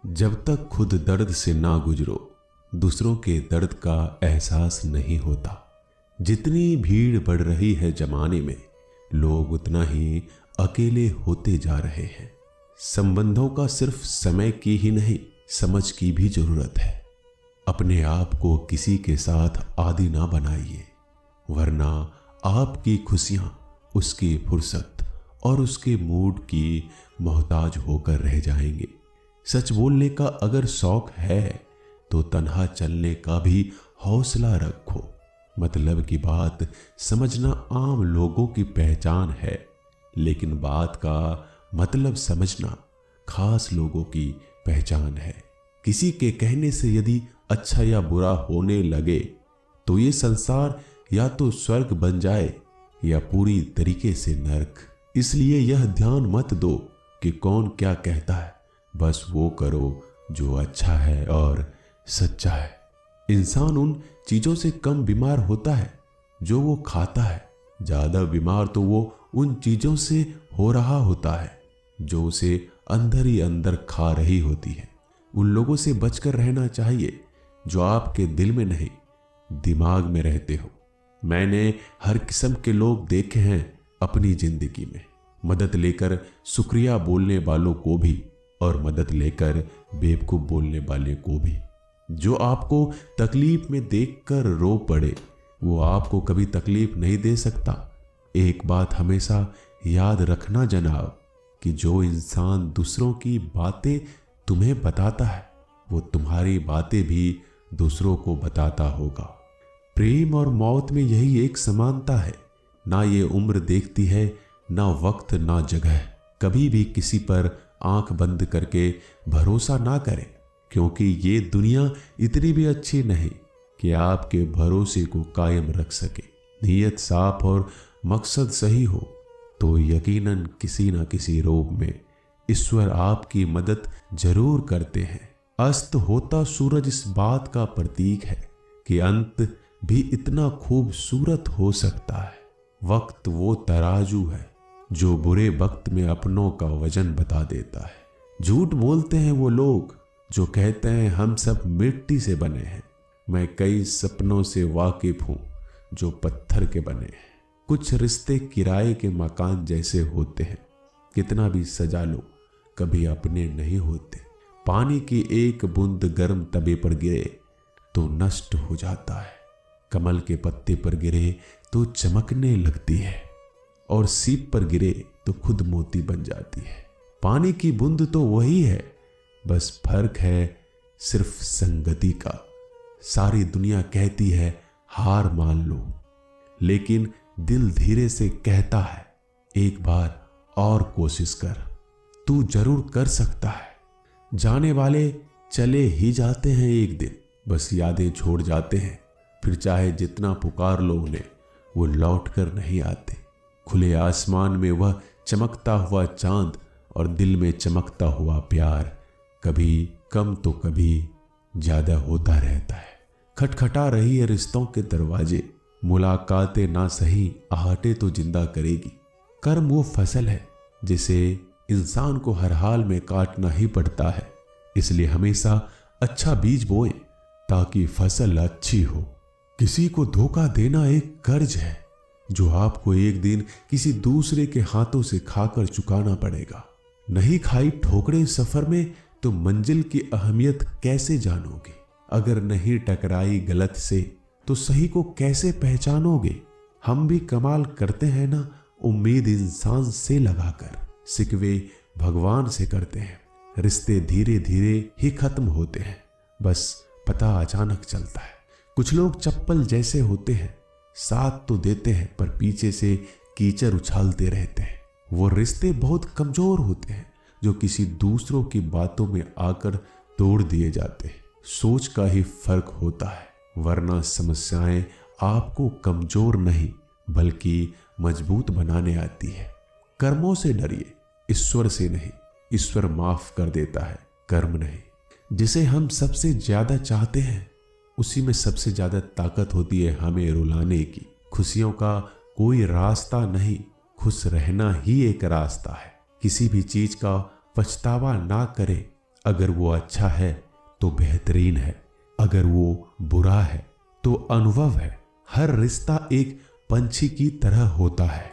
जब तक खुद दर्द से ना गुजरो, दूसरों के दर्द का एहसास नहीं होता। जितनी भीड़ बढ़ रही है जमाने में, लोग उतना ही अकेले होते जा रहे हैं। संबंधों का सिर्फ समय की ही नहीं, समझ की भी जरूरत है। अपने आप को किसी के साथ आदी ना बनाइए, वरना आपकी खुशियां उसकी फुर्सत और उसके मूड की मोहताज होकर रह जाएंगे। सच बोलने का अगर शौक है तो तन्हा चलने का भी हौसला रखो। मतलब की बात समझना आम लोगों की पहचान है, लेकिन बात का मतलब समझना खास लोगों की पहचान है। किसी के कहने से यदि अच्छा या बुरा होने लगे तो ये संसार या तो स्वर्ग बन जाए या पूरी तरीके से नर्क। इसलिए यह ध्यान मत दो कि कौन क्या कहता है, बस वो करो जो अच्छा है और सच्चा है। इंसान उन चीजों से कम बीमार होता है जो वो खाता है, ज्यादा बीमार तो वो उन चीजों से हो रहा होता है जो उसे अंदर ही अंदर खा रही होती है। उन लोगों से बचकर रहना चाहिए जो आपके दिल में नहीं, दिमाग में रहते हो। मैंने हर किस्म के लोग देखे हैं अपनी जिंदगी में, मदद लेकर शुक्रिया बोलने वालों को भी और मदद लेकर बेवकूफ बोलने वाले को भी। जो आपको तकलीफ में देखकर रो पड़े वो आपको कभी तकलीफ नहीं दे सकता। एक बात हमेशा याद रखना जनाब, कि जो इंसान दूसरों की बातें तुम्हें बताता है वो तुम्हारी बातें भी दूसरों को बताता होगा। प्रेम और मौत में यही एक समानता है। ना ये उम्र देखती है, ना वक्त, ना जगह। कभी भी किसी पर आंख बंद करके भरोसा ना करें, क्योंकि ये दुनिया इतनी भी अच्छी नहीं कि आपके भरोसे को कायम रख सके। नीयत साफ और मकसद सही हो तो यकीनन किसी न किसी रूप में ईश्वर आपकी मदद जरूर करते हैं। अस्त होता सूरज इस बात का प्रतीक है कि अंत भी इतना खूबसूरत हो सकता है। वक्त वो तराजू है जो बुरे वक्त में अपनों का वजन बता देता है। झूठ बोलते हैं वो लोग जो कहते हैं हम सब मिट्टी से बने हैं। मैं कई सपनों से वाकिफ हूं जो पत्थर के बने हैं। कुछ रिश्ते किराए के मकान जैसे होते हैं, कितना भी सजा लो कभी अपने नहीं होते। पानी की एक बूंद गर्म तवे पर गिरे तो नष्ट हो जाता है, कमल के पत्ते पर गिरे तो चमकने लगती है, और सीप पर गिरे तो खुद मोती बन जाती है। पानी की बूंद तो वही है, बस फर्क है सिर्फ संगति का। सारी दुनिया कहती है हार मान लो, लेकिन दिल धीरे से कहता है एक बार और कोशिश कर, तू जरूर कर सकता है। जाने वाले चले ही जाते हैं एक दिन, बस यादें छोड़ जाते हैं। फिर चाहे जितना पुकार लो उन्हें, वो लौट कर नहीं आते। खुले आसमान में वह चमकता हुआ चांद और दिल में चमकता हुआ प्यार कभी कम तो कभी ज्यादा होता रहता है। खटखटा रही है रिश्तों के दरवाजे, मुलाकातें ना सही आहटे तो जिंदा करेगी। कर्म वो फसल है जिसे इंसान को हर हाल में काटना ही पड़ता है। इसलिए हमेशा अच्छा बीज बोएं ताकि फसल अच्छी हो। किसी को धोखा देना एक कर्ज है जो आपको एक दिन किसी दूसरे के हाथों से खाकर चुकाना पड़ेगा। नहीं खाई ठोकरें सफर में तो मंजिल की अहमियत कैसे जानोगे? अगर नहीं टकराई गलत से तो सही को कैसे पहचानोगे? हम भी कमाल करते हैं ना, उम्मीद इंसान से लगाकर, सिकवे भगवान से करते हैं। रिश्ते धीरे धीरे ही खत्म होते हैं, बस पता अचानक चलता है। कुछ लोग चप्पल जैसे होते हैं, साथ तो देते हैं पर पीछे से कीचड़ उछालते रहते हैं। वो रिश्ते बहुत कमजोर होते हैं जो किसी दूसरों की बातों में आकर तोड़ दिए जाते हैं। सोच का ही फर्क होता है, वरना समस्याएं आपको कमजोर नहीं बल्कि मजबूत बनाने आती है। कर्मों से डरिए, ईश्वर से नहीं। ईश्वर माफ कर देता है, कर्म नहीं। जिसे हम सबसे ज्यादा चाहते हैं उसी में सबसे ज्यादा ताकत होती है हमें रुलाने की। खुशियों का कोई रास्ता नहीं, खुश रहना ही एक रास्ता है। किसी भी चीज का पछतावा ना करें, अगर वो अच्छा है तो बेहतरीन है, अगर वो बुरा है तो अनुभव है। हर रिश्ता एक पंछी की तरह होता है,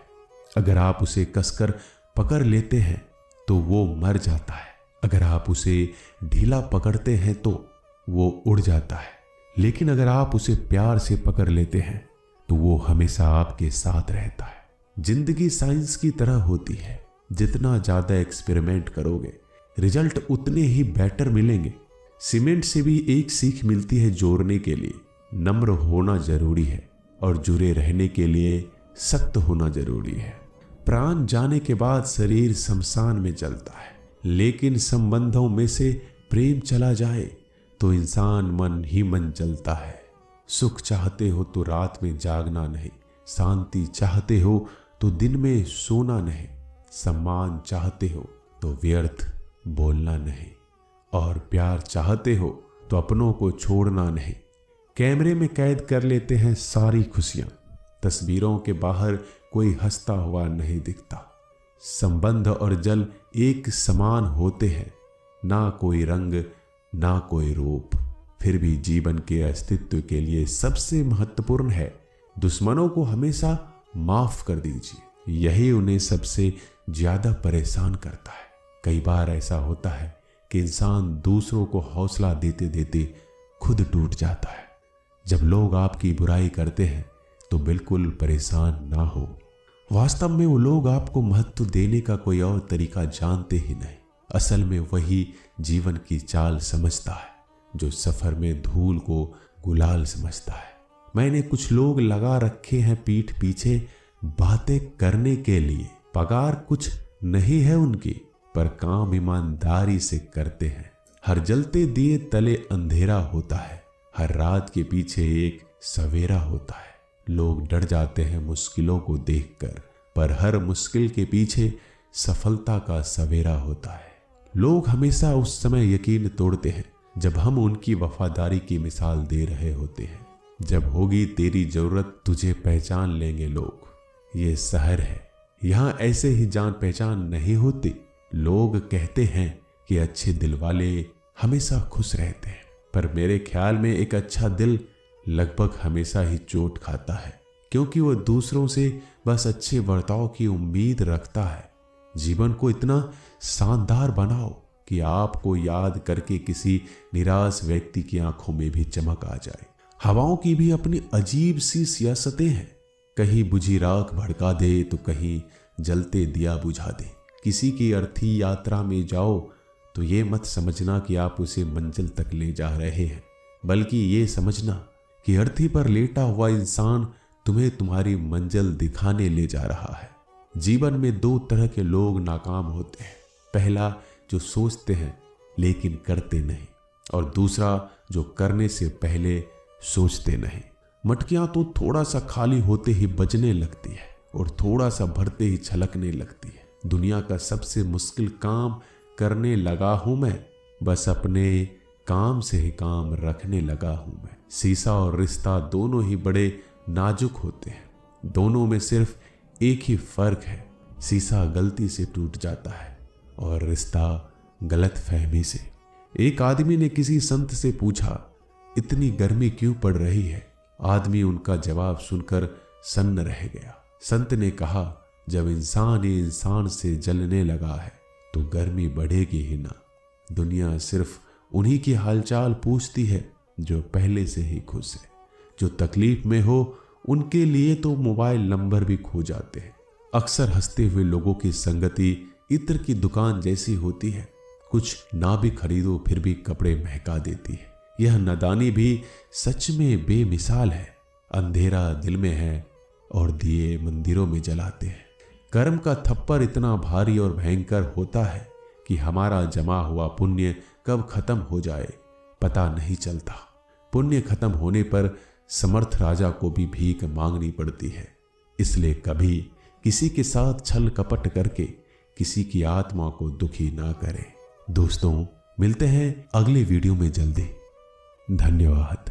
अगर आप उसे कसकर पकड़ लेते हैं तो वो मर जाता है, अगर आप उसे ढीला पकड़ते हैं तो वो उड़ जाता है, लेकिन अगर आप उसे प्यार से पकड़ लेते हैं तो वो हमेशा आपके साथ रहता है। जिंदगी साइंस की तरह होती है, जितना ज्यादा एक्सपेरिमेंट करोगे रिजल्ट उतने ही बेटर मिलेंगे। सीमेंट से भी एक सीख मिलती है जोड़ने के लिए, नम्र होना जरूरी है और जुड़े रहने के लिए सख्त होना जरूरी है। प्राण जाने के बाद शरीर शमशान में जलता है, लेकिन संबंधों में से प्रेम चला जाए तो इंसान मन ही मन जलता है। सुख चाहते हो तो रात में जागना नहीं, शांति चाहते हो तो दिन में सोना नहीं, सम्मान चाहते हो तो व्यर्थ बोलना नहीं, और प्यार चाहते हो तो अपनों को छोड़ना नहीं। कैमरे में कैद कर लेते हैं सारी खुशियां, तस्वीरों के बाहर कोई हंसता हुआ नहीं दिखता। संबंध और जल एक समान होते हैं, ना कोई रंग ना कोई रूप, फिर भी जीवन के अस्तित्व के लिए सबसे महत्वपूर्ण है दुश्मनों को हमेशा माफ कर दीजिए, यही उन्हें सबसे ज्यादा परेशान करता है। कई बार ऐसा होता है कि इंसान दूसरों को हौसला देते देते खुद टूट जाता है। जब लोग आपकी बुराई करते हैं तो बिल्कुल परेशान ना हो, वास्तव में वो लोग आपको महत्व देने का कोई और तरीका जानते ही नहीं। असल में वही जीवन की चाल समझता है जो सफर में धूल को गुलाल समझता है। मैंने कुछ लोग लगा रखे हैं पीठ पीछे बातें करने के लिए, पगार कुछ नहीं है उनकी, पर काम ईमानदारी से करते हैं। हर जलते दिए तले अंधेरा होता है, हर रात के पीछे एक सवेरा होता है। लोग डर जाते हैं मुश्किलों को देखकर, पर हर मुश्किल के पीछे सफलता का सवेरा होता है। लोग हमेशा उस समय यकीन तोड़ते हैं जब हम उनकी वफादारी की मिसाल दे रहे होते हैं। जब होगी तेरी जरूरत तुझे पहचान लेंगे लोग। ये शहर है, यहाँ ऐसे ही जान पहचान नहीं होती। लोग कहते हैं कि अच्छे दिल वाले हमेशा खुश रहते हैं, पर मेरे ख्याल में एक अच्छा दिल लगभग हमेशा ही चोट खाता है, क्योंकि वह दूसरों से बस अच्छे बर्ताव की उम्मीद रखता है। जीवन को इतना शानदार बनाओ कि आपको याद करके किसी निराश व्यक्ति की आंखों में भी चमक आ जाए। हवाओं की भी अपनी अजीब सी सियासतें हैं, कहीं बुझी राख भड़का दे तो कहीं जलते दिया बुझा दे। किसी की अर्थी यात्रा में जाओ तो ये मत समझना कि आप उसे मंजिल तक ले जा रहे हैं, बल्कि ये समझना कि अर्थी पर लेटा हुआ इंसान तुम्हें तुम्हारी मंजिल दिखाने ले जा रहा है। जीवन में दो तरह के लोग नाकाम होते हैं, पहला जो सोचते हैं लेकिन करते नहीं, और दूसरा जो करने से पहले सोचते नहीं। मटकियां तो थोड़ा सा खाली होते ही बजने लगती है और थोड़ा सा भरते ही छलकने लगती है। दुनिया का सबसे मुश्किल काम करने लगा हूं मैं, बस अपने काम से ही काम रखने लगा हूं मैं। शीशा और रिश्ता दोनों ही बड़े नाजुक होते हैं, दोनों में सिर्फ एक ही फर्क है, शीशा गलती से टूट जाता है और रिश्ता गलत फहमी से। एक आदमी ने किसी संत से पूछा, इतनी गर्मी क्यों पड़ रही है? आदमी उनका जवाब सुनकर सन्न रह गया। संत ने कहा, जब इंसान ही इंसान से जलने लगा है तो गर्मी बढ़ेगी ही ना। दुनिया सिर्फ उन्हीं की हालचाल पूछती है जो पहले से ही खुश है। जो तकलीफ में हो उनके लिए तो मोबाइल नंबर भी खो जाते हैं। अक्सर हंसते हुए लोगों की संगति इत्र की दुकान जैसी होती है, कुछ ना भी खरीदो फिर भी कपड़े महका देती है। यह नादानी भी सच में बेमिसाल है। अंधेरा दिल में है और दिए मंदिरों में जलाते हैं। कर्म का थप्पड़ इतना भारी और भयंकर होता है कि हमारा जमा हुआ पुण्य कब खत्म हो जाए पता नहीं चलता। पुण्य खत्म होने पर समर्थ राजा को भी भीख मांगनी पड़ती है। इसलिए कभी किसी के साथ छल कपट करके किसी की आत्मा को दुखी ना करें। दोस्तों, मिलते हैं अगले वीडियो में जल्दी। धन्यवाद।